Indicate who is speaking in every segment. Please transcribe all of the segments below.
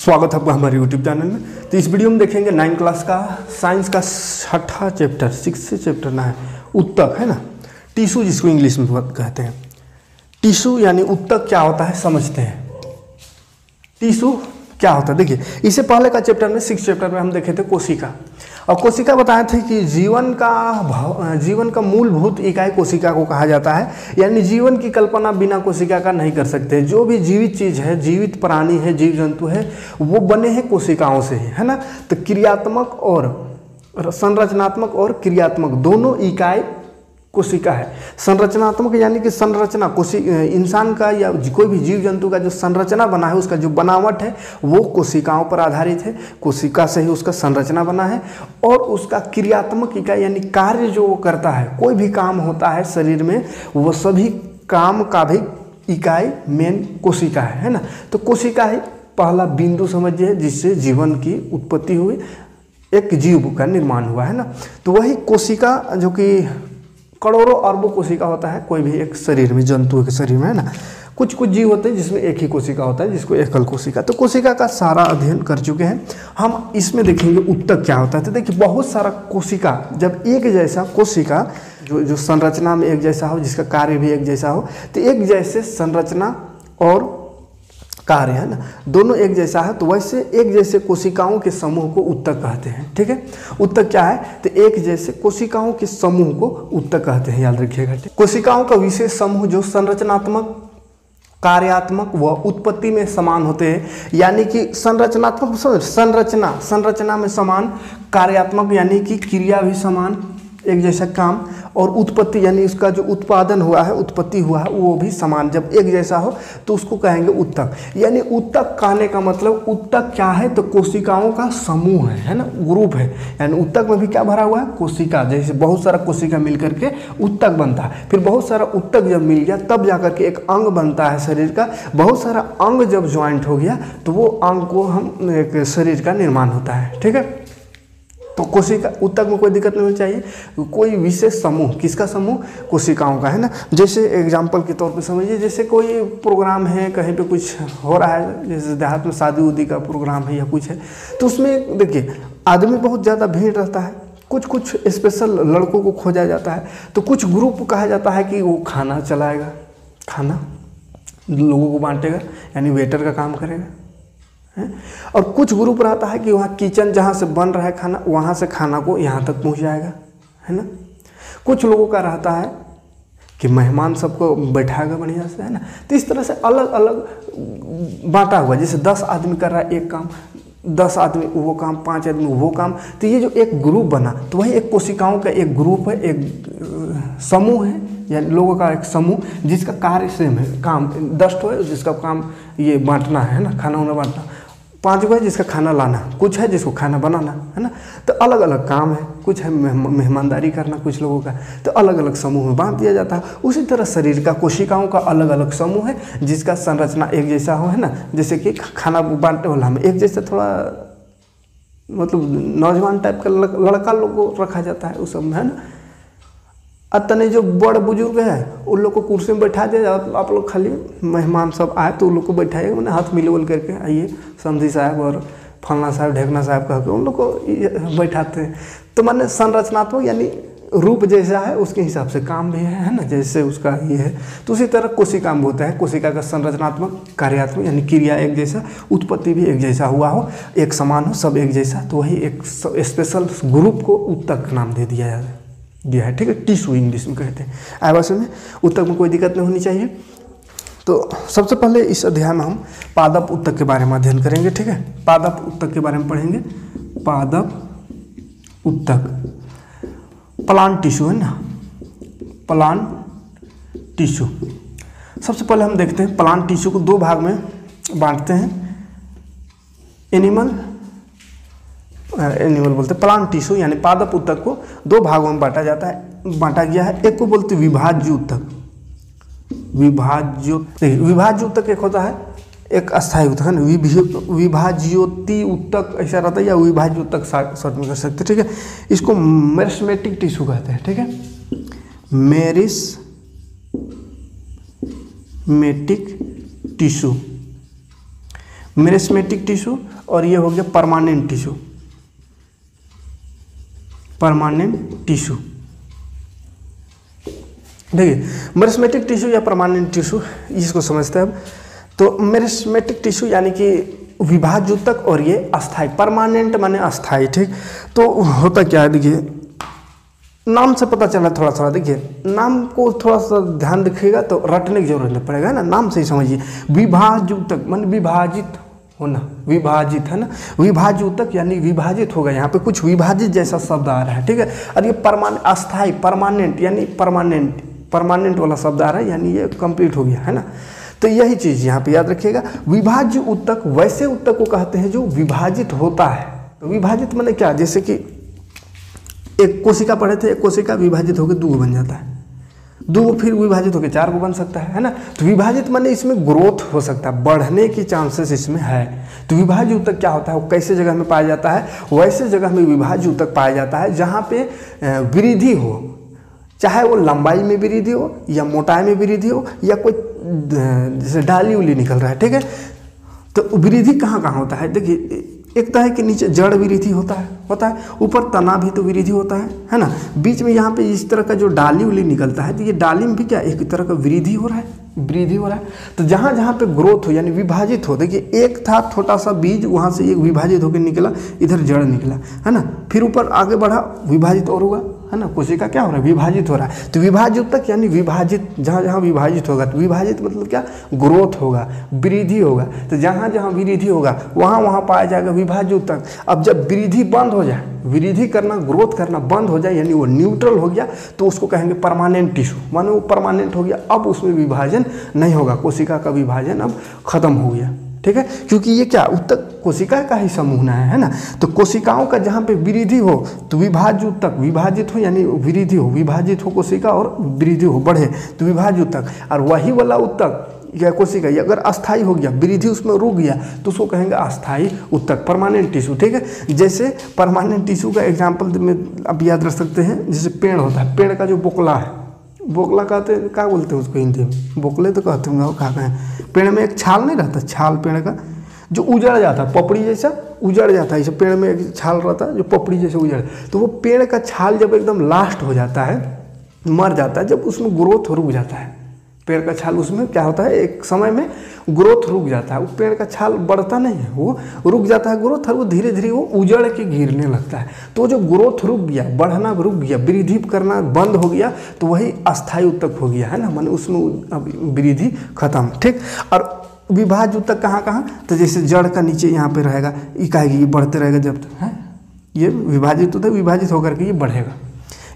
Speaker 1: स्वागत है आपका हमारे YouTube चैनल में। तो इस वीडियो में देखेंगे 9th क्लास का साइंस का 6ठा चैप्टर 6th चैप्टर ना है उत्तक है ना, टिश्यू जिसको इंग्लिश में कहते हैं। टिश्यू यानी उत्तक क्या होता है समझते हैं। टिश्यू क्या होता है देखिए, इससे पहले का चैप्टर में 6th चैप्टर में हम देखे थे कोशिका, और कोशिका बताए थे कि जीवन का मूलभूत इकाई कोशिका को कहा जाता है। यानी जीवन की कल्पना बिना कोशिका का नहीं कर सकते। जो भी जीवित चीज़ है, जीवित प्राणी है, जीव जंतु है, वो बने हैं कोशिकाओं से ही, है ना। तो क्रियात्मक और संरचनात्मक और क्रियात्मक दोनों इकाई कोशिका है। संरचनात्मक यानी कि संरचना इंसान का या कोई भी जीव जंतु का जो संरचना बना है, उसका जो बनावट है वो कोशिकाओं पर आधारित है। कोशिका से ही उसका संरचना बना है। और उसका क्रियात्मक इकाई यानी कार्य जो वो करता है, कोई भी काम होता है शरीर में, वो सभी काम का भी इकाई मेन कोशिका है ना। तो कोशिका ही पहला बिंदु समझिए जिससे जीवन की उत्पत्ति हुई, एक जीव का निर्माण हुआ है ना। तो वही कोशिका जो कि करोड़ों अरबों कोशिका होता है कोई भी एक शरीर में, जंतु के शरीर में, है ना। कुछ कुछ जीव होते हैं जिसमें एक ही कोशिका होता है, जिसको एकल कोशिका। तो कोशिका का सारा अध्ययन कर चुके हैं हम। इसमें देखेंगे उत्तक क्या होता है। तो देखिए, बहुत सारा कोशिका जब एक जैसा कोशिका जो संरचना में एक जैसा हो, जिसका कार्य भी एक जैसा हो, तो एक जैसे संरचना और कार्य है ना, दोनों एक जैसा है, तो वैसे एक जैसे कोशिकाओं के समूह को उत्तक कहते हैं। ठीक है, उत्तक क्या है, तो एक जैसे कोशिकाओं के समूह को उत्तक कहते हैं, याद रखिएगा। कोशिकाओं का विशेष समूह जो संरचनात्मक, कार्यात्मक व उत्पत्ति में समान होते हैं। यानी कि संरचनात्मक संरचना में समान, कार्यात्मक यानी कि क्रिया भी समान, एक जैसा काम, और उत्पत्ति यानी उसका जो उत्पादन हुआ है, उत्पत्ति हुआ है, वो भी समान। जब एक जैसा हो तो उसको कहेंगे उत्तक। यानी उत्तक कहने का मतलब, उत्तक क्या है तो कोशिकाओं का समूह है ना, ग्रुप है। यानी उत्तक में भी क्या भरा हुआ है, कोशिका। जैसे बहुत सारा कोशिका मिल करके उत्तक बनता है। फिर बहुत सारा उत्तक जब मिल गया तब जाकर के एक अंग बनता है शरीर का। बहुत सारा अंग जब ज्वाइंट हो गया तो वो अंग को हम एक शरीर का निर्माण होता है। ठीक है, तो कोशिका उत्तक में कोई दिक्कत नहीं होनी चाहिए। कोई विशेष समूह, किसका समूह, कोशिकाओं का, है ना। जैसे एग्जांपल के तौर पे समझिए, जैसे कोई प्रोग्राम है, कहीं पे कुछ हो रहा है, जैसे देहात में शादी उदी का प्रोग्राम है या कुछ है, तो उसमें देखिए आदमी बहुत ज़्यादा भीड़ रहता है। कुछ कुछ स्पेशल लड़कों को खोजा जाता है, तो कुछ ग्रुप कहा जाता है कि वो खाना चलाएगा, खाना लोगों को बांटेगा, यानी वेटर का काम करेगा है। और कुछ ग्रुप रहता है कि वहाँ किचन जहाँ से बन रहा है खाना, वहाँ से खाना को यहाँ तक पहुँच जाएगा, है ना। कुछ लोगों का रहता है कि मेहमान सबको बैठाएगा बढ़िया से, है ना। तो इस तरह से अलग अलग बांटा हुआ। जैसे 10 आदमी कर रहा है एक काम, 10 आदमी वो काम, 5 आदमी वो काम। तो ये जो एक ग्रुप बना, तो वही एक कोशिकाओं का एक ग्रुप है, एक समूह है, यानी लोगों का एक समूह जिसका कार्य सेम है, काम 10 है जिसका काम ये बांटना है ना, खाना वाना बांटना। 5 है जिसका खाना लाना, कुछ है जिसको खाना बनाना, है ना। तो अलग अलग काम है, कुछ है मेहमानदारी करना कुछ लोगों का, तो अलग अलग समूह में बांट दिया जाता है। उसी तरह शरीर का कोशिकाओं का अलग अलग समूह है जिसका संरचना एक जैसा हो, है ना। जैसे कि खाना बांटने वाला में एक जैसे थोड़ा मतलब नौजवान टाइप का लड़का लोग को रखा जाता है उस सब में, है ना। अतने जो बड़ बुजुर्ग है उन लोग को कुर्सी में बैठा दिया जाए, आप लोग खाली मेहमान सब आए तो उन लोग को बैठाइएगा, मैंने हाथ मिलवल करके आइए समधी साहब और फलना साहब ढेकना साहब कह के उन लोग को बैठाते हैं। तो माने संरचनात्मक यानी रूप जैसा है उसके हिसाब से काम भी है ना, जैसे उसका ये है। तो उसी तरह कोशिका में होता है, कोशिका का संरचनात्मक, कार्यात्मक यानी क्रिया एक जैसा, उत्पत्ति भी एक जैसा हुआ हो, एक समान हो, सब एक जैसा, तो वही एक स्पेशल ग्रुप को उत्तक नाम दे दिया है। ठीक है, टिश्यू इंग्लिश में कहते हैं। आवाज़ में उत्तक में कोई दिक्कत नहीं होनी चाहिए। तो सबसे पहले इस अध्याय में हम पादप उत्तक के बारे में अध्ययन करेंगे। ठीक है, पादप उत्तक के बारे में पढ़ेंगे। पादप उत्तक, प्लांट टिश्यू है ना, प्लांट टिश्यू। सबसे पहले हम देखते हैं प्लांट टिश्यू को 2 भाग में बांटते हैं। एनिमल बोलते हैं प्लांट टिश्यू, यानी पादप उत्तक को 2 भागों में बांटा गया है। एक को बोलते विभाज्य उत्तक। विभाज्य उत्तक एक होता है, एक अस्थायी उत्तक है ना, विभाज्योति उत्तक ऐसा रहता है, या विभाज्य उत्तक शॉर्ट में कर सकते हैं। ठीक है, इसको मेरिस्मेटिक टिश्यू कहते हैं। ठीक है, मेरिस्मेटिक टिश्यू मेरिस्मेटिक टिश्यू और ये हो गया परमानेंट टिश्यू। परमानेंट टिश्यू देखिए, मेरिस्मेटिक टिश्यू या परमानेंट टिश्यू इसको समझते हैं अब। तो मेरिस्मेटिक टिश्यू यानी कि विभाज्य ऊतक और ये अस्थाई। परमानेंट माने अस्थाई, ठीक। तो होता क्या है, देखिए नाम से पता चला थोड़ा थोड़ा, देखिए नाम को थोड़ा सा ध्यान रखिएगा तो रटने की जरूरत नहीं पड़ेगा, है ना। नाम से ही समझिए, विभाज्य ऊतक माने विभाजित होना, विभाजित, है ना। विभाज्य ऊतक यानी विभाजित होगा, यहाँ पे कुछ विभाजित जैसा शब्द आ रहा है, ठीक है। और ये अस्थाई, परमानेंट यानी परमानेंट वाला शब्द आ रहा है, यानी ये कंप्लीट हो गया, है ना। तो यही चीज़ यहाँ पे याद रखिएगा। विभाज्य ऊतक वैसे ऊतक को कहते हैं जो विभाजित होता है। तो विभाजित माने क्या, जैसे कि एक कोशिका पढ़े थे, एक कोशिका विभाजित होकर 2 बन जाता है, 2 फिर विभाजित होकर 4 बन सकता है ना। तो विभाजित माने इसमें ग्रोथ हो सकता है, बढ़ने की चांसेस इसमें है। तो विभाज्य ऊतक क्या होता है, वो कैसे जगह में पाया जाता है, वैसे जगह में विभाज्य ऊतक पाया जाता है जहाँ पे वृद्धि हो, चाहे वो लंबाई में वृद्धि हो या मोटाई में वृद्धि हो या कोई जैसे डाली उली निकल रहा है, ठीक है। तो वृद्धि कहाँ कहाँ होता है, देखिए एक तो है कि नीचे जड़ वृद्धि होता है, ऊपर तना भी तो वृद्धि होता है ना। बीच में यहाँ पे इस तरह का जो डाली उली निकलता है, तो ये डाली में भी क्या एक तरह का वृद्धि हो रहा है, तो जहाँ जहाँ पे ग्रोथ हो यानी विभाजित हो, देखिए एक था छोटा सा बीज, वहाँ से एक विभाजित होकर निकला, इधर जड़ निकला, है ना। फिर ऊपर आगे बढ़ा, विभाजित और होगा, है ना। कोशिका क्या हो रहा है, विभाजित हो रहा है। तो विभाज्य ऊतक यानी विभाजित, जहाँ जहाँ विभाजित होगा, तो विभाजित मतलब क्या, ग्रोथ होगा, वृद्धि होगा। तो जहाँ जहाँ वृद्धि होगा वहाँ वहाँ पाया जाएगा विभाज्य ऊतक। अब जब वृद्धि बंद हो जाए, वृद्धि करना, ग्रोथ करना बंद हो जाए, यानी वो न्यूट्रल हो गया, तो उसको कहेंगे परमानेंट टिश्यू, माने वो परमानेंट हो गया। अब उसमें विभाजन नहीं होगा, कोशिका का विभाजन अब खत्म हो गया, ठीक है। क्योंकि ये क्या, ऊतक कोशिका का ही समूह है ना। तो कोशिकाओं का जहाँ पे वृद्धि हो तो विभाज्य ऊतक, विभाजित हो यानी वृद्धि हो, विभाजित हो कोशिका और वृद्धि हो, बढ़े, तो विभाज्य ऊतक। और वही वाला ऊतक या कोशिका ये अगर अस्थाई हो गया, वृद्धि उसमें रुक गया, तो उसको कहेंगे अस्थाई ऊतक, परमानेंट टिश्यू, ठीक है। जैसे परमानेंट टिश्यू का एग्जाम्पल में अब याद रख सकते हैं, जैसे पेड़ होता है, पेड़ का जो बोकला है, बोकला कहते हैं, क्या बोलते हैं उसको हिंदी में, बोकले तो कहते होंगे, वो कहा है। पेड़ में एक छाल नहीं रहता, छाल पेड़ का जो उजड़ जाता है, पपड़ी जैसा उजड़ जाता है, जैसे पेड़ में एक छाल रहता है जो पपड़ी जैसे उजड़, तो वो पेड़ का छाल जब एकदम लास्ट हो जाता है, मर जाता है, जब उसमें ग्रोथ रुक जाता है, पेड़ का छाल उसमें क्या होता है, एक समय में ग्रोथ रुक जाता है, वो पेड़ का छाल बढ़ता नहीं है, वो रुक जाता है ग्रोथ, और वो धीरे धीरे वो उजड़ के गिरने लगता है। तो जो ग्रोथ रुक गया, बढ़ना रुक गया, वृद्धि करना बंद हो गया, तो वही अस्थायी ऊतक हो गया, है ना। माने उसमें अब वृद्धि खत्म, ठीक। और विभाज्य ऊतक कहाँ कहाँ, तो जैसे जड़ का नीचे यहाँ पे रहेगा, इकाई ये बढ़ते रहेगा जब तक है, ये विभाजित ऊतक विभाजित होकर के ये बढ़ेगा,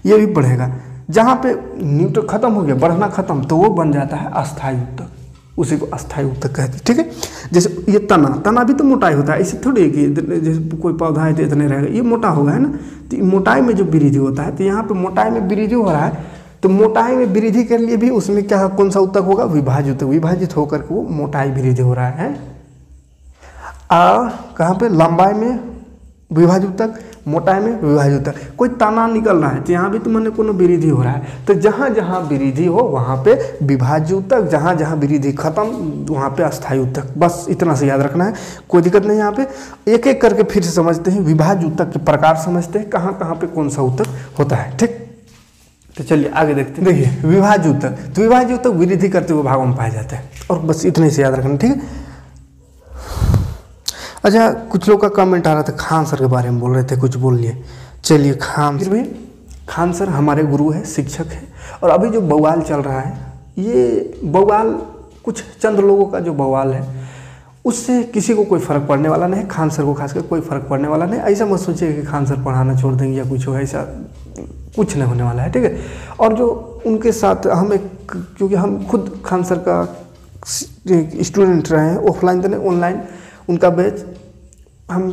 Speaker 1: ये भी बढ़ेगा। जहाँ पे न्यूट्रल खत्म हो गया, बढ़ना खत्म, तो वो बन जाता है अस्थायी ऊतक, उसी को अस्थायी ऊतक कहते हैं, ठीक है। जैसे ये तना भी तो मोटाई होता है, ऐसे थोड़ी कि जैसे कोई पौधा है तो इतने रहेगा, ये मोटा होगा, है ना। तो मोटाई में जो वृद्धि होता है, तो यहाँ पे मोटाई में वृद्धि हो रहा है, तो मोटाई में वृद्धि के लिए भी उसमें क्या, कौन सा ऊतक होगा, विभाज्य ऊतक, विभाजित होकर के वो मोटाई वृद्धि हो रहा है। कहाँ पे, लंबाई में विभाज्य ऊतक, मोटाई में विभाज्य ऊतक। कोई तना निकल रहा है तो यहाँ भी तो मैंने कोनो वृद्धि हो रहा है, तो जहाँ जहाँ वृद्धि हो वहाँ पे विभाज्य ऊतक, जहाँ जहाँ वृद्धि खत्म वहाँ पे अस्थायी ऊतक। बस इतना से याद रखना है, कोई दिक्कत नहीं। यहाँ पे एक एक करके फिर से समझते हैं, विभाज्य ऊतक के प्रकार समझते हैं, कहाँ कहाँ पे कौन सा ऊतक होता है, ठीक। तो चलिए आगे देखते हैं। देखिए विभाज्य ऊतक, तो विभाज्य ऊतक वृद्धि करते हुए भागों में पाए जाते हैं, और बस इतने से याद रखना, ठीक है। अच्छा, कुछ लोग का कमेंट आ रहा था, खान सर के बारे में बोल रहे थे, कुछ बोल लिए। चलिए खान सर हमारे गुरु है, शिक्षक है, और अभी जो बवाल चल रहा है, ये बवाल कुछ चंद लोगों का जो बवाल है, उससे किसी को कोई फ़र्क पड़ने वाला नहीं है, खान सर को खासकर कोई फ़र्क पड़ने वाला नहीं। ऐसा मत सोचिए कि खान सर पढ़ाना छोड़ देंगे या कुछ हो, ऐसा कुछ नहीं होने वाला है, ठीक है। और जो उनके साथ हमें, क्योंकि हम खुद खान सर का स्टूडेंट रहे हैं, ऑफलाइन तो नहीं ऑनलाइन, उनका बैच हम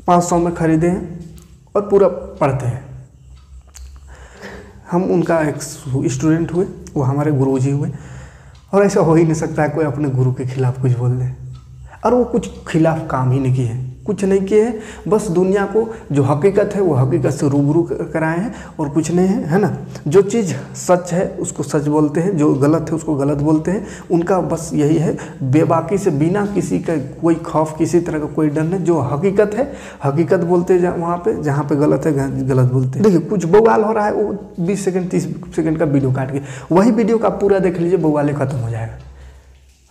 Speaker 1: 500 में खरीदे हैं और पूरा पढ़ते हैं। हम उनका एक स्टूडेंट हुए, वो हमारे गुरुजी हुए, और ऐसा हो ही नहीं सकता है कोई अपने गुरु के खिलाफ कुछ बोल दे, और वो कुछ खिलाफ काम ही नहीं किए। कुछ नहीं किए हैं, बस दुनिया को जो हकीकत है वो हकीकत से रूबरू कराए हैं और कुछ नहीं है, है ना। जो चीज़ सच है उसको सच बोलते हैं, जो गलत है उसको गलत बोलते हैं। उनका बस यही है, बेबाकी से बिना किसी का कोई खौफ, किसी तरह का कोई डर नहीं। जो हकीकत है हकीकत बोलते हैं, वहाँ पे जहाँ पे गलत है गलत बोलते हैं। देखिए कुछ बवाल हो रहा है, वो 20 सेकंड 30 सेकंड का वीडियो काट के, वही वीडियो का पूरा देख लीजिए, बवाले खत्म हो जाएगा,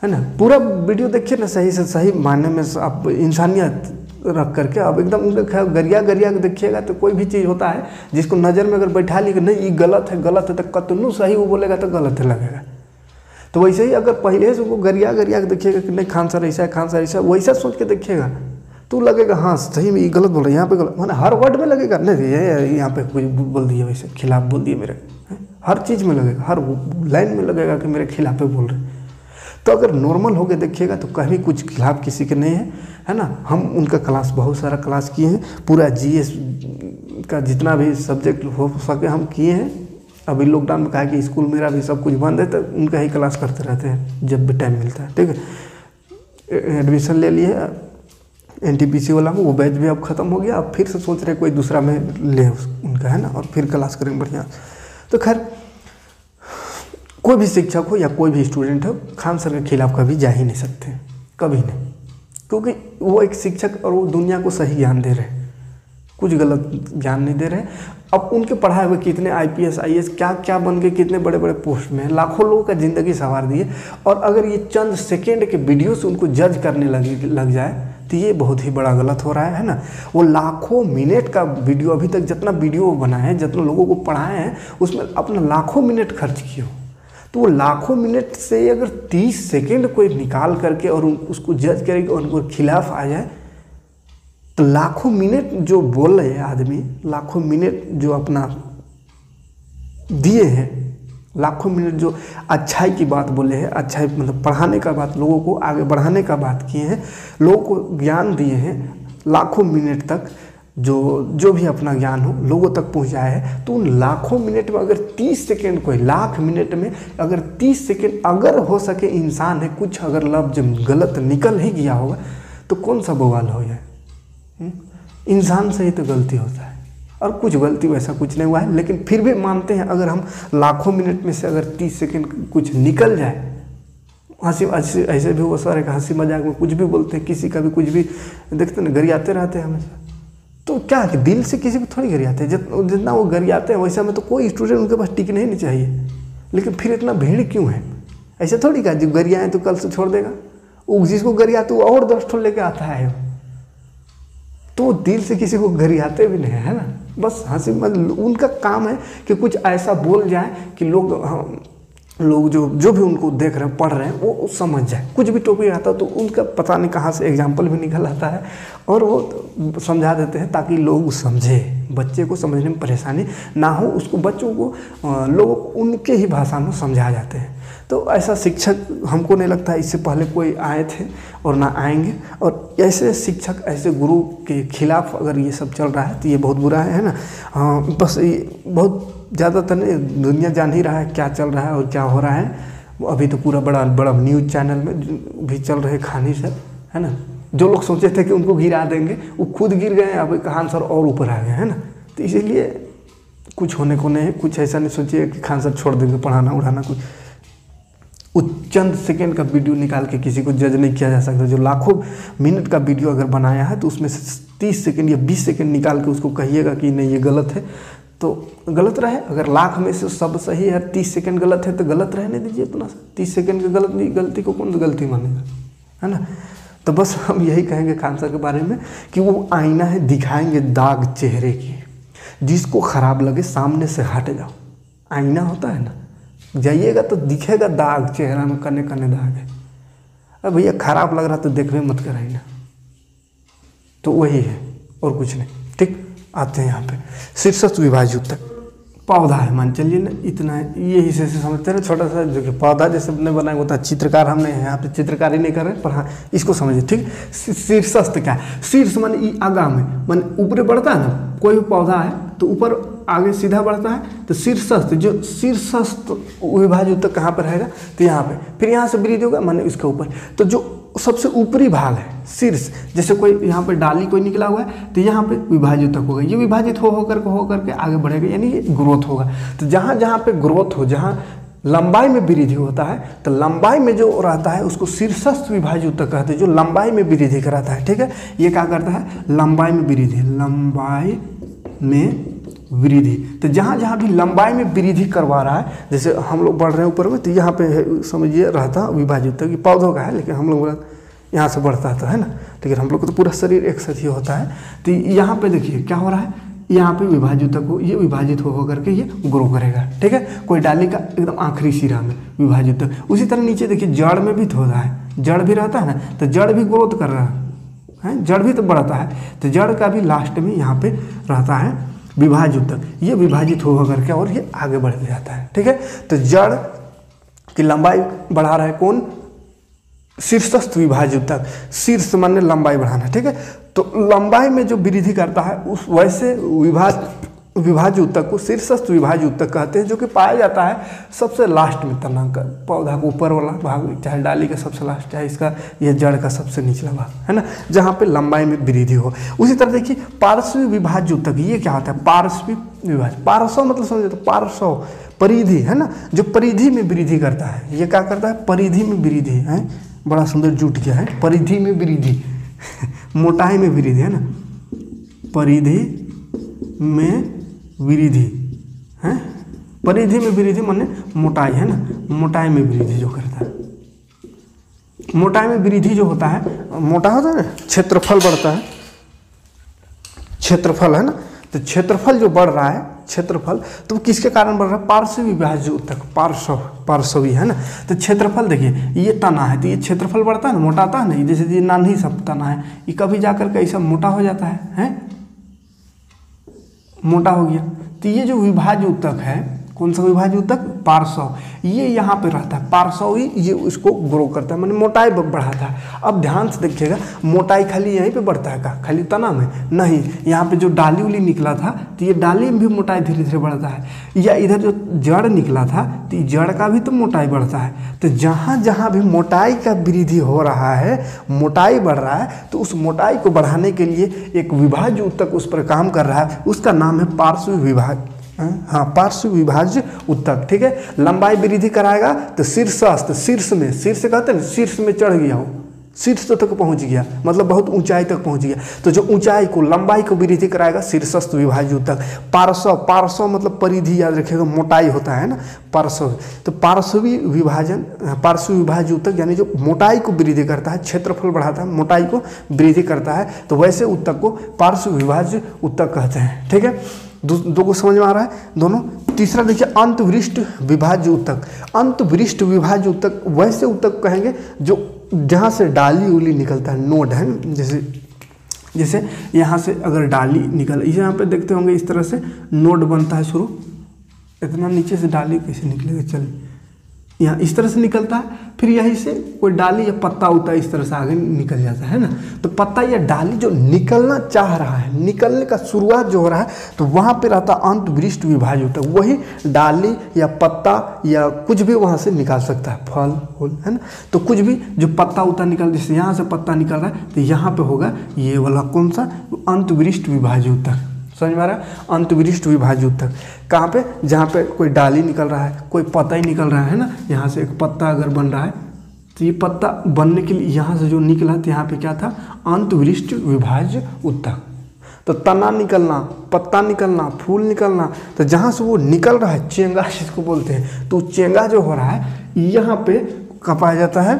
Speaker 1: है ना। पूरा वीडियो देखिए ना, सही से सही मायने में आप इंसानियत रख करके अब एकदम उनका गरिया गरिया देखिएगा तो कोई भी चीज़ होता है जिसको नज़र में अगर बैठा ली कि नहीं ये गलत है तो कतनू सही वो बोलेगा तो गलत है लगेगा। तो वैसे ही अगर पहले से वो गरिया गरिया देखिएगा कि नहीं खान सर ऐसा है, खान सर ऐसा, वैसा सोच के देखिएगा तो लगेगा हाँ सही में ये गलत बोल रहा है, यहाँ पे गलत, मैंने हर वर्ड में लगेगा नहीं ये यहाँ पे कोई बोल दिया वैसे खिलाफ बोल दिए मेरे, हर चीज़ में लगेगा, हर लाइन में लगेगा कि मेरे खिलाफ बोल रहे। तो अगर नॉर्मल हो के देखिएगा तो कहीं कुछ खिलाफ किसी के नहीं है ना। हम उनका क्लास बहुत सारा क्लास किए हैं, पूरा जीएस का जितना भी सब्जेक्ट हो सके हम किए हैं। अभी लॉकडाउन में कहा कि स्कूल मेरा भी सब कुछ बंद है तो उनका ही क्लास करते रहते हैं जब भी टाइम मिलता है, ठीक है। एडमिशन ले लिए एनटीपीसी वाला में, वो बैच भी अब ख़त्म हो गया, अब फिर से सोच रहे कोई दूसरा में ले उनका, है ना, और फिर क्लास करेंगे बढ़िया। तो खैर कोई भी शिक्षक हो या कोई भी स्टूडेंट हो खान सर के खिलाफ कभी जा ही नहीं सकते, कभी नहीं, क्योंकि वो एक शिक्षक और वो दुनिया को सही ज्ञान दे रहे हैं, कुछ गलत ज्ञान नहीं दे रहे। अब उनके पढ़ाए हुए कितने आईपीएस आईएएस क्या क्या बन गए, कितने बड़े बड़े पोस्ट में, लाखों लोगों का ज़िंदगी संवार दिए। और अगर ये चंद सेकेंड के वीडियो से उनको जज करने लग जाए तो ये बहुत ही बड़ा गलत हो रहा है ना। वो लाखों मिनट का वीडियो, अभी तक जितना वीडियो बनाए हैं, जितना लोगों को पढ़ाए हैं, उसमें अपना लाखों मिनट खर्च किए हो। तो वो लाखों मिनट से अगर 30 सेकेंड कोई निकाल करके और उसको जज करेगा और उनको खिलाफ आ जाए तो लाखों मिनट जो बोल रहे हैं आदमी, लाखों मिनट जो अपना दिए हैं, लाखों मिनट जो अच्छाई की बात बोले हैं, अच्छाई मतलब पढ़ाने का बात, लोगों को आगे बढ़ाने का बात किए हैं, लोगों को ज्ञान दिए हैं, लाखों मिनट तक जो भी अपना ज्ञान हो लोगों तक पहुंचाया है। तो उन लाखों मिनट में अगर 30 सेकेंड कोई लाख मिनट में अगर 30 सेकेंड अगर हो सके इंसान है कुछ अगर लफ्ज गलत निकल ही गया होगा तो कौन सा बवाल हो जाए। इंसान से ही तो गलती होता है और कुछ गलती वैसा कुछ नहीं हुआ है, लेकिन फिर भी मानते हैं अगर हम लाखों मिनट में से अगर 30 सेकेंड कुछ निकल जाए, हंसी ऐसे भी वो सारे का हंसी मजाक में कुछ भी बोलते हैं, किसी का भी कुछ भी देखते ना गरियाते रहते हैं हमेशा। तो क्या कि दिल से किसी को थोड़ी गरियाते हैं, जितना वो गरियाते हैं वैसा में तो कोई स्टूडेंट उनके पास टिकने ही नहीं चाहिए। लेकिन फिर इतना भीड़ क्यों है? ऐसा थोड़ी का जो गरियाए तो कल से छोड़ देगा, वो जिसको गरियाते वो और 10 ठो लेके आता है, तो दिल से किसी को गरियाते भी नहीं है ना, बस हंसी मतलब उनका काम है कि कुछ ऐसा बोल जाए कि लोग जो भी उनको देख रहे हैं पढ़ रहे हैं वो समझ जाए। कुछ भी टॉपिक आता है तो उनका पता नहीं कहाँ से एग्जाम्पल भी निकल आता है और वो समझा देते हैं ताकि लोग समझे, बच्चे को समझने में परेशानी ना हो, उसको बच्चों को लोग उनके ही भाषा में समझा जाते हैं। तो ऐसा शिक्षक हमको नहीं लगता इससे पहले कोई आए थे और ना आएंगे। और ऐसे शिक्षक ऐसे गुरु के खिलाफ अगर ये सब चल रहा है तो ये बहुत बुरा है ना। बस ये बहुत ज़्यादातर नहीं, दुनिया जान ही रहा है क्या चल रहा है और क्या हो रहा है। अभी तो पूरा बड़ा न्यूज़ चैनल में भी चल रहे खानी सर, है ना। जो लोग सोचे थे कि उनको गिरा देंगे वो खुद गिर गए, अब खान सर और ऊपर आ गए, है ना। तो इसीलिए कुछ होने को नहीं है, कुछ ऐसा नहीं सोचिए कि खान सर छोड़ देंगे पढ़ाना उड़ाना। कुछ चंद सेकेंड का वीडियो निकाल के किसी को जज नहीं किया जा सकता। जो लाखों मिनट का वीडियो अगर बनाया है तो उसमें से 30 सेकेंड या 20 सेकेंड निकाल के उसको कहिएगा कि नहीं ये गलत है तो गलत रहे। अगर लाख में से सब सही है, 30 सेकेंड गलत है तो गलत रहने दीजिए इतना सा। 30 सेकेंड की गलती को कौन गलती मानेगा, है ना। तो बस हम यही कहेंगे खान सर के बारे में कि वो आईना है, दिखाएंगे दाग चेहरे की, जिसको खराब लगे सामने से हट जाओ। आईना होता है ना, जाइएगा तो दिखेगा दाग, चेहरा में कने कने दाग है। अब भैया खराब लग रहा तो देखने मत कर आईना। तो वही है और कुछ नहीं, ठीक। आते हैं यहाँ पे शीर्षक विभाजित तक पौधा है, मान चलिए ना इतना है, यही से समझते हैं ना, छोटा सा जो कि पौधा जैसे अपने बनाए होता है। चित्रकार हमने यहाँ पे चित्रकारी नहीं कर रहे पर हाँ इसको समझिए, ठीक। शीर्षस्थ क्या है? शीर्ष माने आगा में, माने ऊपर बढ़ता है ना, कोई भी पौधा है तो ऊपर आगे सीधा बढ़ता है तो शीर्षस्थ, जो शीर्षस्थ विभाजित तक कहाँ पर रहेगा तो यहाँ पे, फिर यहाँ से वृद्धि होगा माने इसके ऊपर। तो जो सबसे ऊपरी भाग है शीर्ष। जैसे कोई यहाँ पे डाली कोई निकला हुआ है तो यहाँ पे विभाजित तक होगा, ये विभाजित हो करके आगे बढ़ेगा, यानी ये ग्रोथ होगा। तो जहाँ जहाँ पे ग्रोथ हो, जहाँ लंबाई में वृद्धि होता है, तो लंबाई में जो रहता है उसको शीर्षस्थ विभाज्य ऊतक कहते हैं, जो लंबाई में वृद्धि कराता है। ठीक है, ये क्या करता है, लंबाई में वृद्धि, लंबाई में वृद्धि। तो जहाँ जहाँ भी लंबाई में वृद्धि करवा रहा है, जैसे हम लोग बढ़ रहे हैं ऊपर में, तो यहाँ पे समझिए रहता विभाज्य ऊतक, ये पौधों का है, लेकिन हम लोग यहाँ से बढ़ता था, है ना, लेकिन हम लोग को तो पूरा शरीर एक साथ ही होता है। तो यहाँ पे देखिए क्या हो रहा है, यहाँ पे विभाज्य ऊतक को ये विभाजित हो करके ये ग्रो करेगा। ठीक है, कोई डाली का एकदम आखिरी सिरा में विभाजित ऊतक। उसी तरह नीचे देखिए जड़ में भी तो होता है, जड़ भी रहता है ना, तो जड़ भी ग्रोथ कर रहा है, जड़ भी तो बढ़ता है, तो जड़ का भी लास्ट में यहाँ पे रहता है विभाज्य ऊतक, ये विभाजित हो करके और ये आगे बढ़ जाता है। ठीक है, तो जड़ की लंबाई बढ़ा रहा है कौन, शीर्षस्थ विभाज्य ऊतक, शीर्ष माने लंबाई बढ़ाना। ठीक है, तो लंबाई में जो वृद्धि करता है उस वैसे विभाज्य ऊतक को शीर्षस्थ विभाज्य ऊतक कहते हैं, जो कि पाया जाता है सबसे लास्ट में तना का, पौधा का ऊपर वाला भाग, चाहे डाली का सबसे लास्ट, चाहे इसका यह जड़ का सबसे निचला भाग, है ना, जहाँ पे लंबाई में वृद्धि हो। उसी तरह देखिए पार्श्व विभाज्य ऊतक, ये क्या होता है, पार्श्व विभाज्य, पार्श्व मतलब समझे तो पार्श्व परिधि, है ना, जो परिधि में वृद्धि करता है, ये क्या करता है, परिधि में वृद्धि है, बड़ा सुंदर जुट गया है, परिधि में वृद्धि मोटाई में वृद्धि, है ना, परिधि में वृद्धि है, परिधि में वृद्धि माने मोटाई, है ना, मोटाई में वृद्धि जो करता है, मोटाई में वृद्धि जो होता है, मोटा होता है ना, क्षेत्रफल बढ़ता है, क्षेत्रफल, है ना, तो क्षेत्रफल जो बढ़ रहा है, क्षेत्रफल तो किसके कारण बढ़ रहा है, पार्श्व विभाज्य ऊतक, पार्श्वी, है ना। तो क्षेत्रफल देखिए ये तना है, तो ये क्षेत्रफल बढ़ता है ना, मोटाता है ना, जैसे ये नानी सब तना है, ये कभी जाकर के ऐसा मोटा हो जाता है, मोटा हो गया। तो ये जो विभाज्य ऊतक है, कौन सा विभाज्य ऊतक, पार्श्व, ये यहाँ पे रहता है, पार्श्वी, ये उसको ग्रो करता है, माने मोटाई बढ़ाता है। अब ध्यान से देखिएगा, मोटाई खाली यहीं पे बढ़ता है का, खाली तना में नहीं, यहाँ पे जो डाली उली निकला था, तो ये डाली में भी मोटाई धीरे धीरे बढ़ता है, या इधर जो जड़ निकला था, तो जड़ का भी तो मोटाई बढ़ता है। तो जहाँ जहाँ भी मोटाई का वृद्धि हो रहा है, मोटाई बढ़ रहा है, तो उस मोटाई को बढ़ाने के लिए एक विभाज्य ऊतक उस पर काम कर रहा है, उसका नाम है पार्श्व विभाज्य, हाँ, पार्श्व विभाज्य ऊतक। ठीक है, लंबाई वृद्धि कराएगा तो शीर्षस्थ, शीर्ष में, शीर्ष कहते हैं शीर्ष में चढ़ गया हो, शीर्ष तक पहुंच गया, मतलब बहुत ऊंचाई तक पहुंच गया, तो जो ऊंचाई को, लंबाई को वृद्धि कराएगा शीर्षस्थ विभाज्य ऊतक। पार्श्व, पार्श्व मतलब परिधि, याद रखिएगा, मोटाई होता है ना, पार्श्व, तो पार्श्वी विभाजन, पार्श्व विभाज्य ऊतक यानी जो मोटाई को वृद्धि करता है, क्षेत्रफल बढ़ाता है, मोटाई को वृद्धि करता है, तो वैसे ऊतक को पार्श्व विभाज्य ऊतक कहते हैं। ठीक है, दो को समझ में आ रहा है दोनों। तीसरा देखिए अंतविशिष्ट विभाज्य ऊतक, अंतविशिष्ट विभाज्य ऊतक वैसे ऊतक कहेंगे जो जहाँ से डाली उली निकलता है, नोड है, जैसे यहाँ से अगर डाली निकल, यहाँ पे देखते होंगे इस तरह से नोड बनता है शुरू, इतना नीचे से डाली कैसे निकलेगा, चलिए यहाँ इस तरह से निकलता है, फिर यहीं से कोई डाली या पत्ता उता इस तरह से आगे निकल जाता है ना। तो पत्ता या डाली जो निकलना चाह रहा है, निकलने का शुरुआत जो हो रहा है, तो वहाँ पे रहता अंतविशिष्ट विभाज्य ऊतक, वही डाली या पत्ता या कुछ भी वहाँ से निकाल सकता है, फल फूल, है ना। तो कुछ भी जो पत्ता उता निकल, जैसे यहाँ से पत्ता निकल रहा है, तो यहाँ पे होगा ये वाला कौन सा, अंतविशिष्ट विभाज्य ऊतक। समझ में आ रहा है, अंतविशिष्ट विभाज्य ऊतक कहाँ पे, जहाँ पे कोई डाली निकल रहा है, कोई पत्ता ही निकल रहा है ना, यहाँ से एक पत्ता अगर बन रहा है, तो ये पत्ता बनने के लिए यहाँ से जो निकला, तो यहाँ पे क्या था, अंतविशिष्ट विभाज्य ऊतक। तो तना निकलना, पत्ता निकलना, फूल निकलना, तो जहाँ से वो निकल रहा है, चेंगा जिसको बोलते हैं, तो चेंगा जो हो रहा है, यहाँ पे कहाँ पाया जाता है,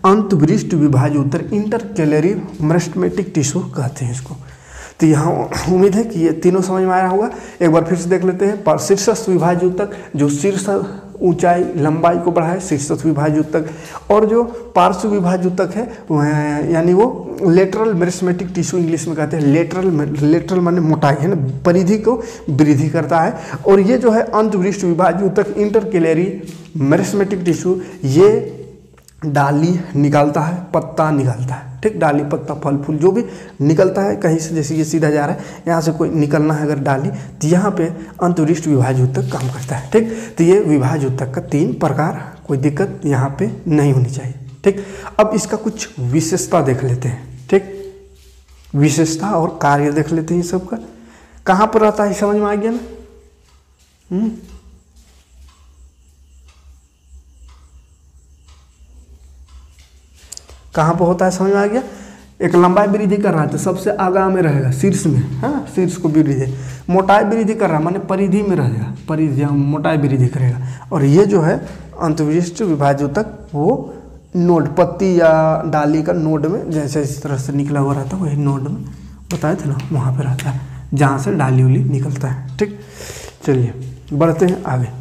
Speaker 1: अंतविशिष्ट विभाज्य ऊतक, इंटरकेलरी मेरिस्टेमेटिक टिश्यू कहते हैं इसको। तो यहाँ उम्मीद है कि ये तीनों समझ में आया होगा। एक बार फिर से देख लेते हैं। शीर्षस्थ विभाज्य ऊतक जो शीर्ष ऊंचाई लंबाई को बढ़ाए, शीर्षस्थ विभाज्य ऊतक, और जो पार्श्व विभाज्य ऊतक है यानी वो लेटरल मेरिस्टेमेटिक टिश्यू इंग्लिश में कहते हैं, लेटरल माने मोटाई, है ना, परिधि को वृद्धि करता है। और ये जो है अंतविशिष्ट विभाज्य ऊतक, इंटरकेलरी मेरिस्टेमेटिक टिश्यू, ये डाली निकालता है, पत्ता निकालता है, ठीक, डाली पत्ता फल फूल जो भी निकलता है कहीं से, जैसे ये सीधा जा रहा है, यहाँ से कोई निकलना है अगर डाली, तो यहाँ पे अंतविशिष्ट विभाज्य ऊतक काम करता है। ठीक, तो ये विभाज्य ऊतक का 3 प्रकार, कोई दिक्कत यहाँ पे नहीं होनी चाहिए। ठीक, अब इसका कुछ विशेषता देख लेते हैं। ठीक, विशेषता और कार्य देख लेते हैं। सबका कहाँ पर रहता है समझ में आ गया ना। कहाँ पर होता है समझ में आ गया। एक लंबाई वृद्धि कर रहा है तो सबसे आगा में रहेगा, शीर्ष में, हाँ शीर्ष को वृद्धि। मोटाई वृद्धि कर रहा है माने परिधि में रहेगा, परिधि मोटाई वृद्धि करेगा। और ये जो है अंतविशिष्ट विभाज्य ऊतक वो नोड, पत्ती या डाली का नोड में जैसे इस तरह से निकला हुआ रहता है, वही नोड में बताए थे ना, वहाँ पे रहता है जहाँ से डाली उली निकलता है। ठीक, चलिए बढ़ते हैं आगे।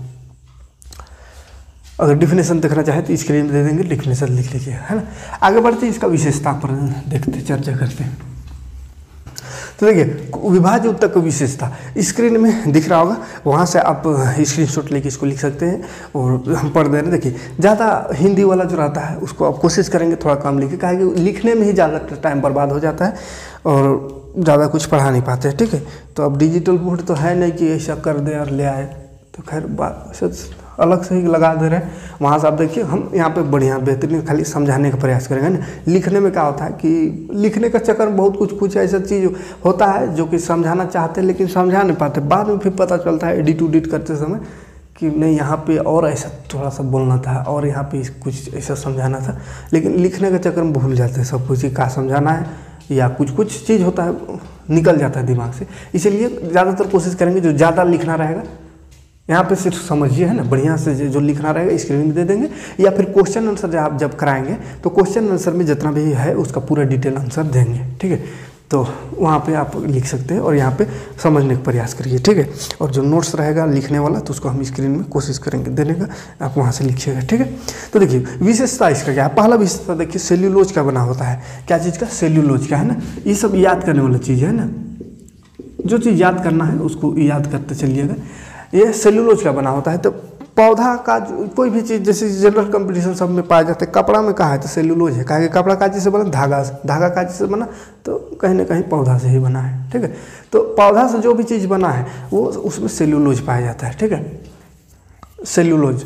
Speaker 1: अगर डिफिनेशन देखना चाहे तो स्क्रीन में दे देंगे, डिफिनेशन लिख लीजिए, है ना। आगे बढ़ते हैं, इसका विशेषता पर देखते चर्चा करते हैं। तो देखिए विभाज्य ऊतक की विशेषता स्क्रीन में दिख रहा होगा, वहाँ से आप स्क्रीनशॉट लेके इसको लिख सकते हैं और हम पढ़ दे रहे हैं। देखिए ज़्यादा हिंदी वाला जो रहता है उसको आप कोशिश करेंगे थोड़ा कम लिखे, कहा कि लिखने में ही ज़्यादा टाइम बर्बाद हो जाता है और ज़्यादा कुछ पढ़ा नहीं पाते हैं। ठीक है, तो अब डिजिटल बोर्ड तो है नहीं कि ऐसा कर दे और ले आए, तो खैर बात अलग से ही लगा दे रहे हैं। वहाँ से आप देखिए हम यहाँ पे बढ़िया बेहतरीन खाली समझाने का प्रयास करेंगे ना। लिखने में क्या होता है कि लिखने का चक्कर में बहुत कुछ ऐसा चीज़ होता है जो कि समझाना चाहते हैं लेकिन समझा नहीं पाते। बाद में फिर पता चलता है एडिट उडिट करते समय कि नहीं यहाँ पे और ऐसा थोड़ा सा बोलना था और यहाँ पे कुछ ऐसा समझाना था, लेकिन लिखने के चक्कर में भूल जाते हैं सब कुछ, क्या समझाना है या कुछ चीज़ होता है निकल जाता है दिमाग से। इसीलिए ज़्यादातर कोशिश करेंगे जो ज़्यादा लिखना रहेगा यहाँ पे सिर्फ समझिए, है ना, बढ़िया से जो लिखना रहेगा स्क्रीन में दे देंगे, या फिर क्वेश्चन आंसर आप जब कराएंगे तो क्वेश्चन आंसर में जितना भी है उसका पूरा डिटेल आंसर देंगे। ठीक है, तो वहाँ पे आप लिख सकते हैं और यहाँ पे समझने का प्रयास करिए। ठीक है, और जो नोट्स रहेगा लिखने वाला तो उसको हम स्क्रीन में कोशिश करेंगे देने का, आप वहाँ से लिखिएगा। ठीक है, तो देखिए विशेषता इसका क्या है। पहला विशेषता देखिए सेल्यूलोज का बना होता है। क्या चीज़ का? सेल्यूलोज का, है ना। ये सब याद करने वाला चीज़ है ना, जो चीज़ याद करना है उसको याद करते चलिएगा। ये सेल्यूलोज का बना होता है। तो पौधा का कोई भी चीज़ जैसे जनरल कंपटीशन सब में पाए जाते हैं, कपड़ा में कहा है तो सेल्यूलोज है, कहा कि कपड़ा का चीज़ से बना, धागा से, धागा का चीज़ से बना, तो कहीं ना कहीं पौधा से ही बना है। ठीक है, तो पौधा से जो भी चीज़ बना है वो उसमें सेल्यूलोज पाया जाता है। ठीक है, सेल्यूलोज।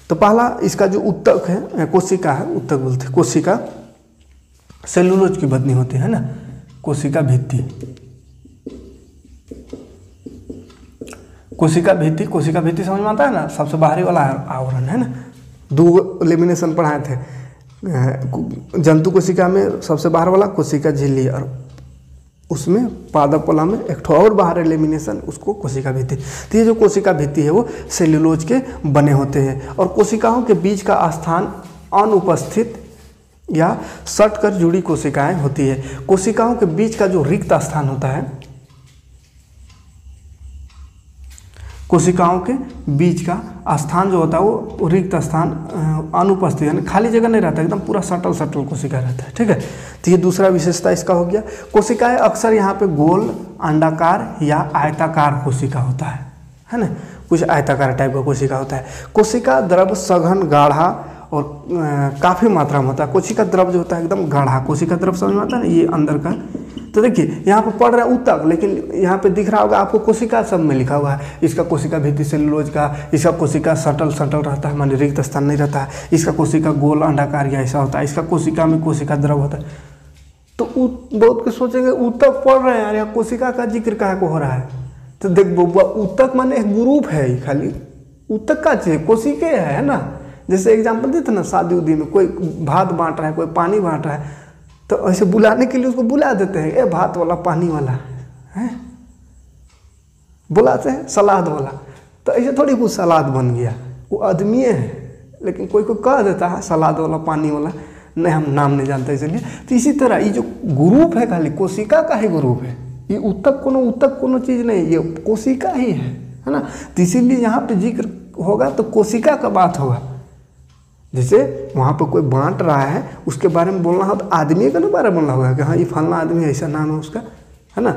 Speaker 1: तो पहला इसका जो ऊतक है, कोशिका है, ऊतक बोलते हैं, कोशिका सेल्यूलोज की बनी होती है ना, कोशिका भित्ति। कोशिका भित्ति, कोशिका भित्ति समझ में आता है ना, सबसे बाहरी वाला आवरण है ना। 2 लेमिनेशन पढ़ाए थे, जंतु कोशिका में सबसे बाहर वाला कोशिका झिल्ली, और उसमें पादप वाला में एक ठो और बाहर लेमिनेशन, उसको कोशिका भित्ति। तो ये जो कोशिका भित्ति है वो सेल्यूलोज के बने होते हैं। और कोशिकाओं के बीच का स्थान अनुपस्थित या सट कर जुड़ी कोशिकाएं होती है। कोशिकाओं के बीच का जो रिक्त स्थान होता है, कोशिकाओं के बीच का स्थान जो होता है वो रिक्त स्थान अनुपस्थित, यानी खाली जगह नहीं रहता, एकदम पूरा सटल सटल कोशिका रहता है। ठीक है, तो ये दूसरा विशेषता इसका हो गया। कोशिकाएं अक्सर यहाँ पे गोल, अंडाकार या आयताकार कोशिका होता है ना, कुछ आयताकार टाइप का कोशिका होता है। कोशिका द्रव सघन, गाढ़ा और काफ़ी मात्रा में होता है। कोशिका द्रव जो होता है एकदम गाढ़ा, कोशिका द्रव समझ में आता है ना, ये अंदर का। तो देखिए यहाँ पे पढ़ रहे हैं ऊतक, लेकिन यहाँ पे दिख रहा होगा आपको कोशिका सब में लिखा हुआ है। इसका कोशिका भित्ति सेल्यूलोज का, इसका कोशिका सटल रहता है, माने रिक्त स्थान नहीं रहता है। इसका कोशिका गोल, अंडाकार या ऐसा होता है। इसका कोशिका में कोशिका द्रव होता है। तो बहुत कुछ सोचेंगे ऊतक पढ़ रहे हैं यार, यहाँ कोशिका का जिक्र कहाँ को हो रहा है। तो देख ऊतक माने एक ग्रुप है, खाली ऊतक का चीज कोशिके है ना। जैसे एग्जाम्पल देते ना, शादी उदी में कोई भात बांट रहा है, कोई पानी बांट रहा है, तो ऐसे बुलाने के लिए उसको बुला देते हैं, ए भात वाला, पानी वाला, है बुलाते हैं, सलाद वाला। तो ऐसे थोड़ी कुछ सलाद बन गया, वो आदमी है, लेकिन कोई को कह देता है सलाद वाला, पानी वाला, नहीं हम नाम नहीं जानते इसलिए। तो इसी तरह ये जो ग्रुप है खाली कोशिका का ही ग्रुप है, ये ऊतक कोनो चीज़ नहीं, ये कोशिका ही है ना। तो इसीलिए यहाँ पे जिक्र होगा तो कोशिका का बात होगा। जैसे वहाँ पर कोई बांट रहा है उसके बारे में बोलना हो तो आदमी का ना बारे में बोलना होगा कि हाँ ये फलना आदमी ऐसा नाम है उसका, है ना।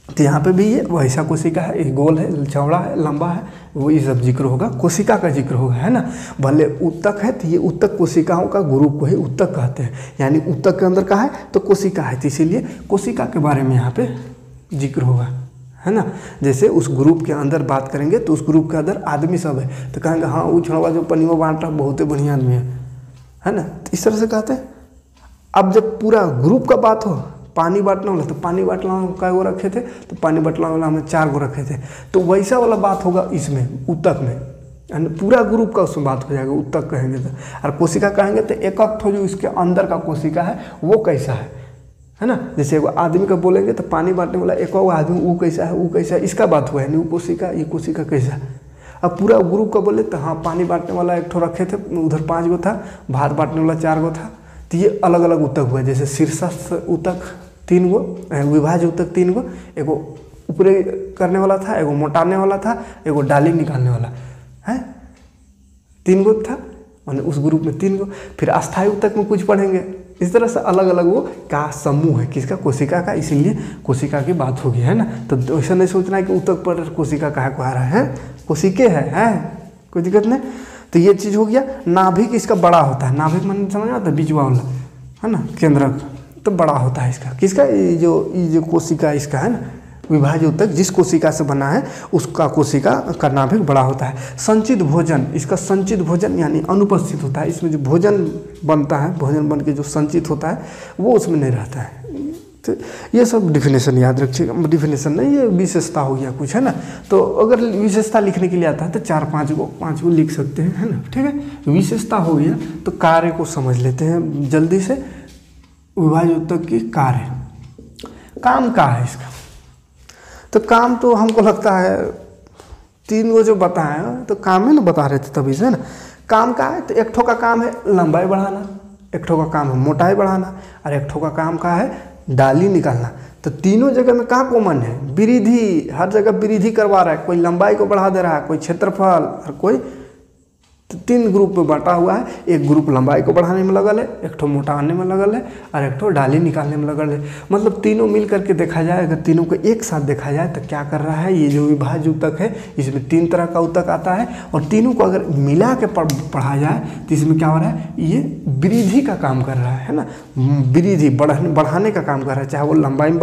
Speaker 1: तो यहाँ पे भी ये वैसा कोशिका है, ये गोल है, चौड़ा है, लंबा है, वो ये सब जिक्र होगा, कोशिका का जिक्र होगा, है ना। भले ऊतक है तो ये ऊतक कोशिकाओं का ग्रुप को ही ऊतक कहते हैं, यानी ऊतक के अंदर का है तो कोशिका है, तो इसीलिए कोशिका के बारे में यहाँ पे जिक्र होगा, है ना। जैसे उस ग्रुप के अंदर बात करेंगे तो उस ग्रुप के अंदर आदमी सब है, तो कहेंगे हाँ वो छोड़ा जो पनियो बांट रहा बहुत ही बढ़िया आदमी है, है ना। तो इस तरह से कहते हैं। अब जब पूरा ग्रुप का बात हो, पानी बांटने वाला, तो पानी बांटने वाला कै गो रखे थे, तो पानी बांटने वाला हमें 4 गो रखे थे। तो वैसा वाला बात होगा इसमें ऊतक में, यानी पूरा ग्रुप का उसमें बात हो जाएगा। ऊतक कहेंगे तो, और कोशिका कहेंगे तो एकक ठो जो इसके अंदर का कोशिका है वो कैसा है ना। जैसे एगो आदमी का बोलेंगे तो पानी बांटने वाला एक आदमी वो कैसा है, वो कैसा है, इसका बात हुआ है, नहीं वो कोशिका, ये कोशिका कैसा है। अब पूरा ग्रुप का बोले तो हाँ, पानी बांटने वाला एक ठो रखे थे, उधर 5 गो था, भात बांटने वाला 4 गो था। तो ये अलग अलग ऊतक हुआ। जैसे शीर्षस्थ ऊतक 3 गो, विभाज्य ऊतक 3 गो, एगो ऊपरे करने वाला था, एगो मोटाने वाला था, एगो डाली निकालने वाला है, 3 गो था, माने उस ग्रुप में 3 गो। फिर अस्थायी ऊतक में कुछ पढ़ेंगे। इस तरह से अलग अलग वो का समूह है, किसका, कोशिका का, इसीलिए कोशिका की बात होगी, है ना। तो ऐसा नहीं सोचना है कि ऊतक पर कोशिका कहाँ को आ रहा है, कोशिके है, कोई दिक्कत नहीं। तो ये चीज़ हो गया। नाभिक इसका बड़ा होता है, नाभिक मन समझ आता है, बीचवा वाला, है ना, केंद्रक, तो बड़ा होता है इसका, किसका, ये जो कोशिका इसका है ना, विभाज्य ऊतक जिस कोशिका से बना है उसका कोशिका का नाभिक बड़ा होता है। संचित भोजन, इसका संचित भोजन यानी अनुपस्थित होता है। इसमें जो भोजन बनता है, भोजन बन के जो संचित होता है वो उसमें नहीं रहता है। तो ये सब डिफिनेशन याद रखिएगा, डिफिनेशन नहीं, ये विशेषता हो गया कुछ, है ना। तो अगर विशेषता लिखने के लिए आता है तो 4-5 गो लिख सकते हैं, है ना, ठीक है। विशेषता हो गया तो कार्य को समझ लेते हैं जल्दी से। विभाज्य ऊतक की कार्य, काम का है इसका। तो काम तो हमको लगता है 3 गो जो बताए तो काम है ना, बता रहे थे तभी से ना। काम का है तो एक ठो का काम है लंबाई बढ़ाना, एक ठो का काम है मोटाई बढ़ाना, और एक ठो का काम का है डाली निकालना। तो तीनों जगह में कहाँ कॉमन है, वृद्धि, हर जगह वृद्धि करवा रहा है। कोई लंबाई को बढ़ा दे रहा है, कोई क्षेत्रफल, और कोई, तो 3 ग्रुप में बांटा हुआ है। एक ग्रुप लंबाई को बढ़ाने में लगल है, एक ठो मोटाने में लगल है, और एक ठो डाली निकालने में लगल है। मतलब तीनों मिल करके देखा जाए, अगर तीनों को एक साथ देखा जाए तो क्या कर रहा है, ये जो विभाज्य ऊतक है इसमें 3 तरह का ऊतक आता है, और तीनों को अगर मिला के पढ़ा जाए तो इसमें क्या हो रहा है, ये वृद्धि का काम कर रहा है ना, वृद्धि बढ़ाने का काम कर रहा है। चाहे वो लंबाई में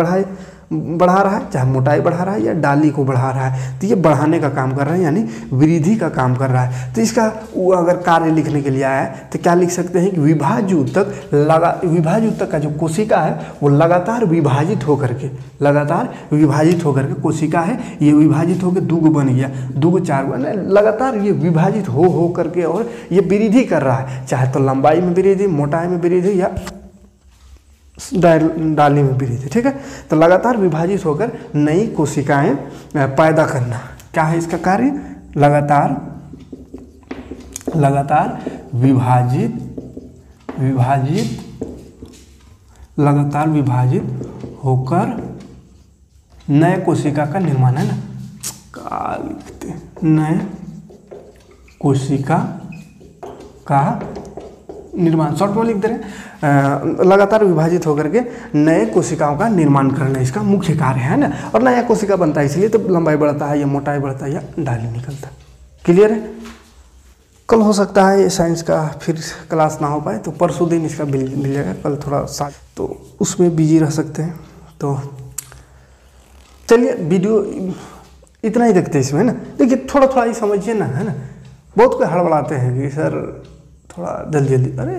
Speaker 1: बढ़ा रहा है, चाहे मोटाई बढ़ा रहा है, या डाली को बढ़ा रहा है, तो ये बढ़ाने का काम कर रहा है, यानी वृद्धि का काम कर रहा है। तो इसका अगर कार्य लिखने के लिए आया है तो क्या लिख सकते हैं कि विभाज्य ऊतक का जो कोशिका है वो लगातार विभाजित होकर के कोशिका है, ये विभाजित होकर 2 गो बन गया, 2 गो 4 गो, लगातार ये विभाजित हो करके और ये वृद्धि कर रहा है। चाहे तो लंबाई में वृद्धि, मोटाई में वृद्धि, या डाली में वृद्धि, ठीक है। तो लगातार विभाजित होकर नई कोशिकाएं पैदा करना, क्या है इसका कार्य, लगातार विभाजित होकर नए कोशिका का निर्माण, है ना, क्या लिखते हैं, नए कोशिका का निर्माण, शॉर्ट में लिख दे रहे हैं। लगातार विभाजित होकर के नए कोशिकाओं का निर्माण करना इसका मुख्य कार्य है ना। और नया कोशिका बनता है इसलिए तो लंबाई बढ़ता है, या मोटाई बढ़ता है, या डाली निकलता है। क्लियर है। कल हो सकता है ये साइंस का फिर क्लास ना हो पाए, तो परसों दिन इसका मिल जाएगा। कल थोड़ा सा तो उसमें बिजी रह सकते हैं। तो चलिए वीडियो इतना ही देखते हैं इसमें, है ना। देखिए थोड़ा ही समझिए ना, है ना। बहुत कोई हड़बड़ाते हैं कि सर थोड़ा जल्दी, अरे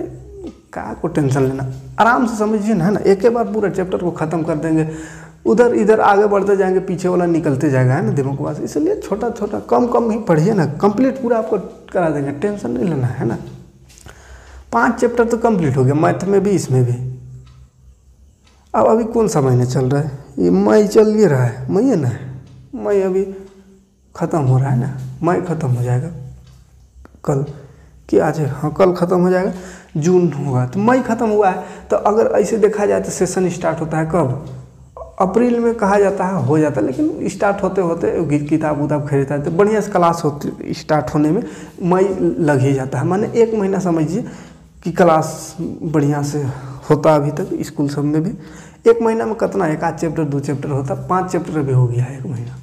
Speaker 1: क्या को टेंशन लेना, आराम से समझिए ना, है ना। एक बार पूरा चैप्टर को ख़त्म कर देंगे, उधर इधर आगे बढ़ते जाएंगे, पीछे वाला निकलते जाएगा, है ना, दिनों के बाद। इसलिए छोटा कम ही पढ़िए ना, कंप्लीट पूरा आपको करा देंगे, टेंशन नहीं लेना है ना। 5 चैप्टर तो कंप्लीट हो गया, मैथ में भी, इसमें भी। अब अभी कौन सा महीने चल रहा है, ये मई चल ही रहा है, मई है ना, मई अभी ख़त्म हो रहा है ना, मई ख़त्म हो जाएगा कल, कि आज है, हाँ कल ख़त्म हो जाएगा, जून होगा, तो मई ख़त्म हुआ है। तो अगर ऐसे देखा जाए तो सेशन स्टार्ट होता है कब, अप्रैल में कहा जाता है, हो जाता है, लेकिन स्टार्ट होते होते किताब खरीदता है तो बढ़िया से क्लास होती, स्टार्ट होने में मई लग ही जाता है। माने 1 महीना समझिए कि क्लास बढ़िया से होता अभी तक स्कूल सब में भी। 1 महीना में कितना, 1 चैप्टर 2 चैप्टर होता, 5 चैप्टर भी हो गया है 1 महीना,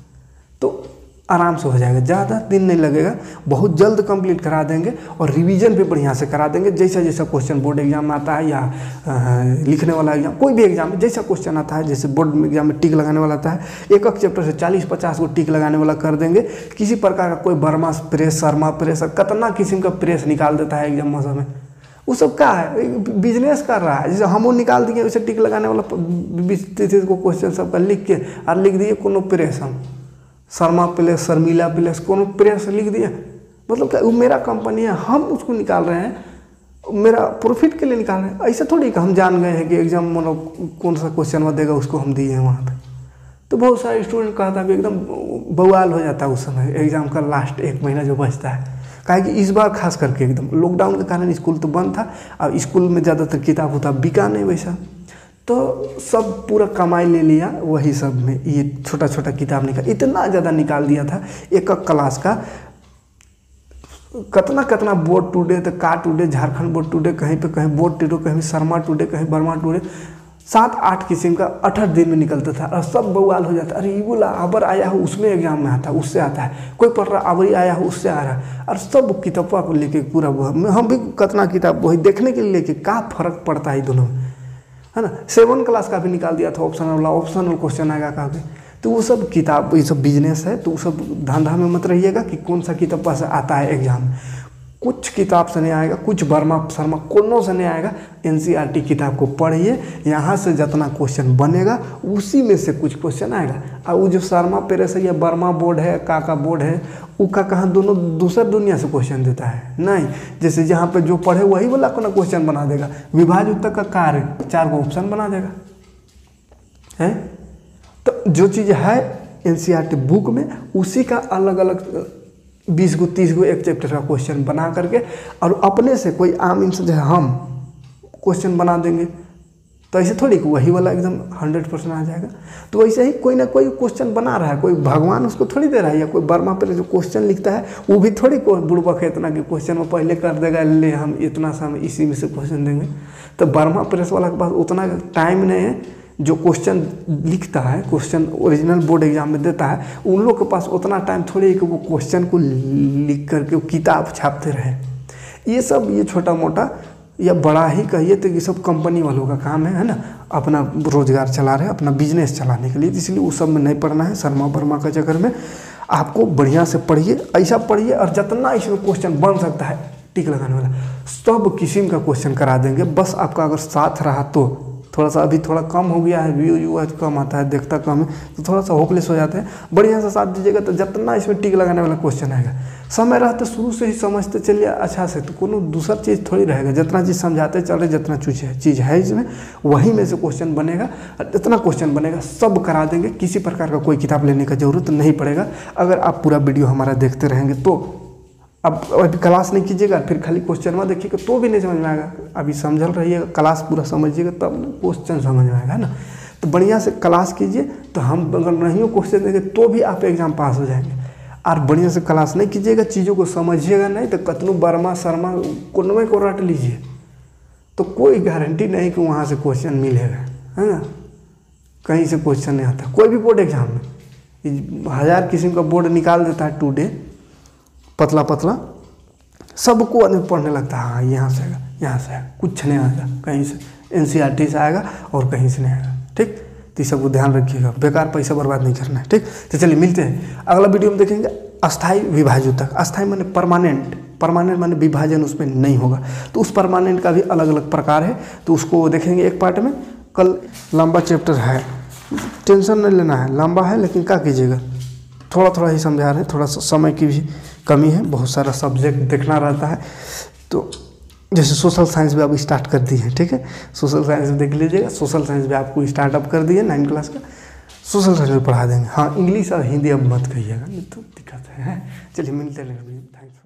Speaker 1: तो आराम से हो जाएगा, ज़्यादा दिन नहीं लगेगा, बहुत जल्द कंप्लीट करा देंगे। और रिवीजन भी बढ़िया से करा देंगे। जैसा क्वेश्चन बोर्ड एग्जाम में आता है, या लिखने वाला एग्जाम, कोई भी एग्जाम में जैसा क्वेश्चन आता है, जैसे बोर्ड एग्जाम में टिक लगाने वाला आता है, एक चैप्टर से 40-50 को टिक लगाने वाला कर देंगे। किसी प्रकार का कोई बर्मा प्रेस, शर्मा प्रेस, कितना किस्म का प्रेस निकाल देता है एग्जाम में, वो सब क्या है, बिजनेस कर रहा है। जैसे हम निकाल दिए वैसे टिक लगाने वाला 20-30 को क्वेश्चन सबका लिख के और लिख दिए कोनो प्रेस, हम शर्मा प्लेस, शर्मिला प्लेस, कोनो प्रेस लिख दिए। मतलब क्या, वो मेरा कंपनी है, हम उसको निकाल रहे हैं, मेरा प्रॉफिट के लिए निकाल रहे हैं। ऐसा थोड़ी कि हम जान गए हैं कि एग्जाम मतलब कौन सा क्वेश्चन देगा उसको हम दिए हैं वहाँ पे। तो बहुत सारे स्टूडेंट कहता है एकदम बवाल हो जाता है उस समय एग्जाम का लास्ट 1 महीना जो बचता है। काहे कि इस बार खास करके एकदम लॉकडाउन के कारण स्कूल तो बंद था, अब स्कूल में ज़्यादातर किताब होता बिका नहीं वैसा, तो सब पूरा कमाई ले लिया वही सब में। ये छोटा छोटा किताब निकाल, इतना ज़्यादा निकाल दिया था एक क्लास का, कितना बोर्ड टुडे तो का टुडे, झारखंड बोर्ड टुडे, कहीं पे कहीं बोर्ड टुडे, कहीं शर्मा टुडे, कहीं वर्मा टुडे, 7-8 किस्म का 8 दिन में निकलता था। और सब बवाल हो जाता, अरे ये बोला अबर आया हो उसमें एग्जाम में आता, उससे आता है, कोई पढ़ रहा अबरी आया हो उससे आ रहा है। और सब किताबों को लेके पूरा हम भी कितना किताब वही देखने के लिए लेके क्या फ़र्क पड़ता है दोनों में, है ना। 7 क्लास का भी निकाल दिया था ऑप्शनल क्वेश्चन आएगा का भी। तो वो सब किताब, ये सब बिजनेस है, तो वो सब धंधा में मत रहिएगा कि कौन सा किताब से आता है एग्जाम में। कुछ किताब से नहीं आएगा, कुछ वर्मा शर्मा कोनो से नहीं आएगा। एनसीईआरटी किताब को पढ़िए, यहाँ से जितना क्वेश्चन बनेगा उसी में से कुछ क्वेश्चन आएगा। और वो जो शर्मा पेरेस या वर्मा बोर्ड है, काका बोर्ड है, उसका कहाँ दोनों दूसरा दुनिया से क्वेश्चन देता है नहीं। जैसे जहाँ पे जो पढ़े वही वाला को ना क्वेश्चन बना देगा। विभाज्य उत्तर का कार्य 4 को ऑप्शन बना देगा है। तो जो चीज़ है एनसीईआरटी बुक में उसी का अलग अलग 20 को 30 को एक चैप्टर का क्वेश्चन बना करके और अपने से कोई आम इंसान जैसे हम क्वेश्चन बना देंगे, तो ऐसे थोड़ी कि वही वाला एकदम 100% आ जाएगा। तो वैसे ही कोई ना कोई क्वेश्चन बना रहा है, कोई भगवान उसको थोड़ी दे रहा है, या कोई वर्मा पर जो क्वेश्चन लिखता है वो भी थोड़ी कोई बुड़बक है इतना कि क्वेश्चन में पहले कर देगा, ले हम इतना सा हम इसी में से क्वेश्चन देंगे। तो वर्मा प्रेस वाला के पास उतना टाइम नहीं है, जो क्वेश्चन लिखता है, क्वेश्चन ओरिजिनल बोर्ड एग्जाम में देता है, उन लोग के पास उतना टाइम थोड़ी है कि वो क्वेश्चन को लिख करके वो किताब छापते रहे। ये सब ये छोटा मोटा या बड़ा ही कहिए तो ये सब कंपनी वालों का काम है ना, अपना रोजगार चला रहे हैं, अपना बिजनेस चलाने के लिए। इसलिए उस सब में नहीं पढ़ना है, शर्मा वर्मा का चक्कर में आपको बढ़िया से पढ़िए, ऐसा पढ़िए और जितना इसमें क्वेश्चन बन सकता है टिक लगाने वाला सब किस्म का क्वेश्चन करा देंगे। बस आपका अगर साथ रहा तो थोड़ा सा अभी थोड़ा कम हो गया है, व्यू आज कम आता है, देखता कम है, तो थोड़ा सा होपलेस हो जाते हैं। बढ़िया से साथ दीजिएगा तो जितना इसमें टिक लगाने वाला क्वेश्चन आएगा, समय रहते शुरू से ही समझते चलिए अच्छा से, तो कोनो दूसरा चीज़ थोड़ी रहेगा। जितना चीज़ समझाते चल रहे, जितना चीज़ है इसमें वही में से क्वेश्चन बनेगा, और जितना क्वेश्चन बनेगा सब करा देंगे। किसी प्रकार का कोई किताब लेने का जरूरत नहीं पड़ेगा अगर आप पूरा वीडियो हमारा देखते रहेंगे तो। अब अभी क्लास नहीं कीजिएगा फिर खाली क्वेश्चन में देखिएगा तो भी नहीं समझ में आएगा। अभी समझल रहिएगा, क्लास पूरा समझिएगा तब क्वेश्चन समझ में आएगा ना। तो बढ़िया से क्लास कीजिए, तो हम अगर नहीं हो क्वेश्चन देंगे तो भी आप एग्जाम पास हो जाएंगे। और बढ़िया से क्लास नहीं कीजिएगा, चीज़ों को समझिएगा नहीं, तो कतनू वर्मा शर्मा कोनवे को रट लीजिए तो कोई गारंटी नहीं कि वहाँ से क्वेश्चन मिलेगा, है ना। कहीं से क्वेश्चन नहीं आता। कोई भी बोर्ड एग्जाम में 1000 किस्म का बोर्ड निकाल देता है टुडे, पतला पतला, सबको आदमी पढ़ने लगता है। हाँ यहाँ से आएगा, यहाँ से आएगा, कुछ नहीं आएगा कहीं से, एनसीईआरटी से आएगा और कहीं से नहीं आएगा। ठीक, तो ये सबको ध्यान रखिएगा, बेकार पैसा बर्बाद नहीं करना है। ठीक, तो चलिए मिलते हैं अगला वीडियो में। देखेंगे अस्थाई विभाज्य उत्तक। अस्थाई माने परमानेंट, परमानेंट माने विभाजन उसमें नहीं होगा, तो उस परमानेंट का भी अलग अलग प्रकार है, तो उसको देखेंगे एक पार्ट में। कल लंबा चैप्टर है, टेंशन नहीं लेना है, लंबा है लेकिन क्या कीजिएगा, थोड़ा थोड़ा ही समझा रहे हैं, थोड़ा सा समय की भी कमी है, बहुत सारा सब्जेक्ट देखना रहता है। तो जैसे सोशल साइंस भी आप स्टार्ट कर दिए हैं, ठीक है, सोशल साइंस भी देख लीजिएगा। सोशल साइंस भी आपको स्टार्टअप कर दिए 9 क्लास का, सोशल साइंस भी पढ़ा देंगे। हाँ, इंग्लिश और हिंदी अब मत कहिएगा, नहीं तो दिक्कत है। चलिए मिलते हैं, थैंक्स।